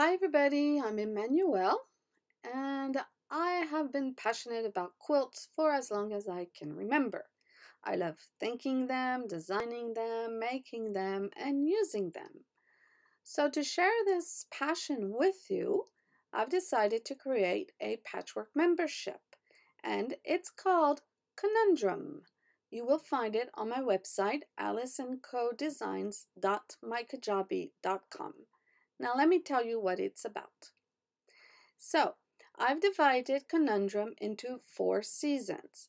Hi everybody, I'm Emmanuel and I have been passionate about quilts for as long as I can remember. I love thinking them, designing them, making them, and using them. So to share this passion with you, I've decided to create a patchwork membership and it's called Conundrum. You will find it on my website aliceandcodesigns.mykajabi.com. Now let me tell you what it's about. So, I've divided Conundrum into 4 seasons.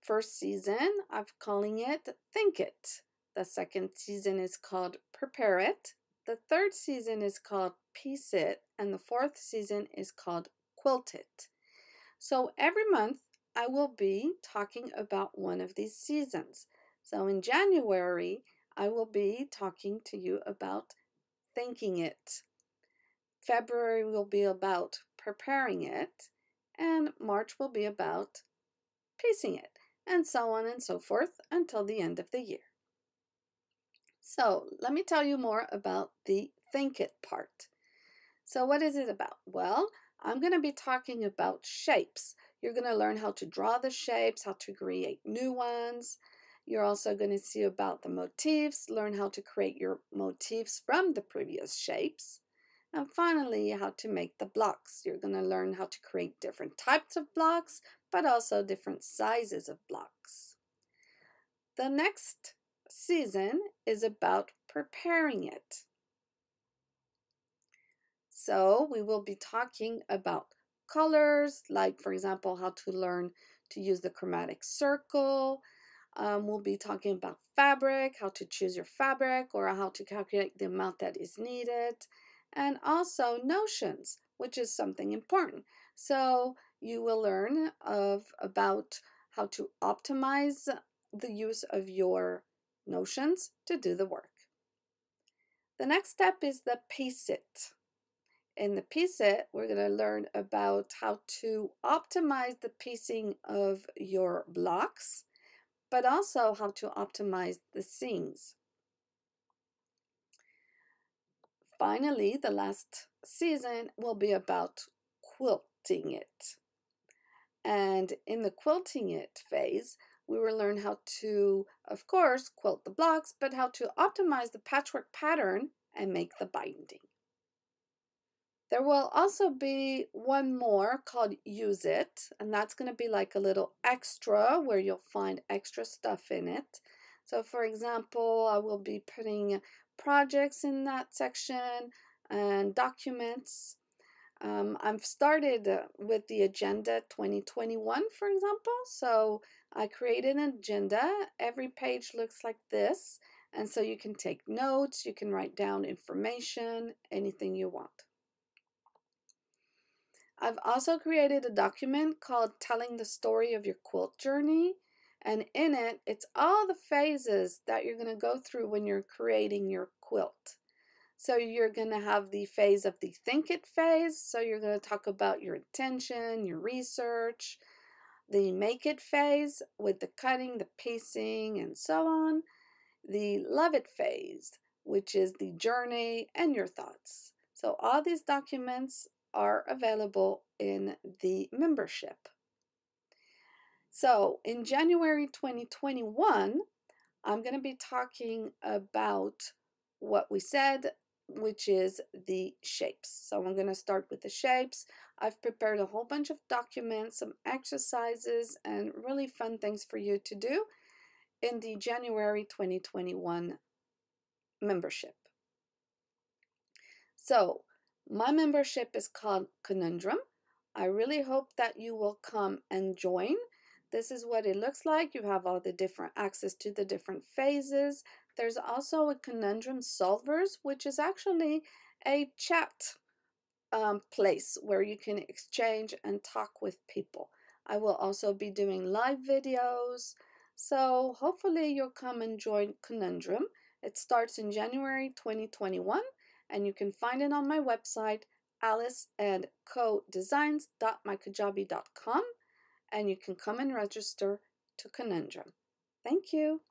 First season, I'm calling it Think It. The second season is called Prepare It. The third season is called Piece It. And the fourth season is called Quilt It. So every month, I will be talking about one of these seasons. So in January, I will be talking to you about Thinking It. February will be about preparing it, and March will be about piecing it, and so on and so forth until the end of the year. So let me tell you more about the Think It part. So what is it about? Well, I'm going to be talking about shapes. You're going to learn how to draw the shapes, how to create new ones. You're also going to see about the motifs, learn how to create your motifs from the previous shapes. And finally, how to make the blocks. You're going to learn how to create different types of blocks, but also different sizes of blocks. The next season is about preparing it. So we will be talking about colors, like for example, how to learn to use the chromatic circle. We'll be talking about fabric, how to choose your fabric, or how to calculate the amount that is needed. And also notions, which is something important. So you will learn about how to optimize the use of your notions to do the work. The next step is the piece it. In the piece it, we're going to learn about how to optimize the piecing of your blocks, but also how to optimize the seams. Finally, the last season will be about quilting it. And in the quilting it phase, we will learn how to, of course, quilt the blocks, but how to optimize the patchwork pattern and make the binding. There will also be one more called Use It, and that's going to be like a little extra where you'll find extra stuff in it. So for example, I will be putting projects in that section and documents. I've started with the agenda 2021, for example. So I created an agenda. Every page looks like this. And so you can take notes, you can write down information, anything you want. I've also created a document called Telling the Story of Your Quilt Journey. And in it, it's all the phases that you're going to go through when you're creating your quilt. So you're going to have the phase of the Think It phase. So you're going to talk about your intention, your research. The Make It phase with the cutting, the piecing, and so on. The Love It phase, which is the journey and your thoughts. So all these documents are available in the membership. So in January 2021, I'm going to be talking about what we said, which is the shapes. So I'm going to start with the shapes. I've prepared a whole bunch of documents, some exercises, and really fun things for you to do in the January 2021 membership. So my membership is called Conundrum. I really hope that you will come and join. This is what it looks like. You have all the different access to the different phases. There's also a Conundrum Solvers, which is actually a chat place where you can exchange and talk with people. I will also be doing live videos. So hopefully you'll come and join Conundrum. It starts in January 2021. And you can find it on my website, aliceandcodesigns.mykajabi.com, and you can come and register to Conundrum. Thank you.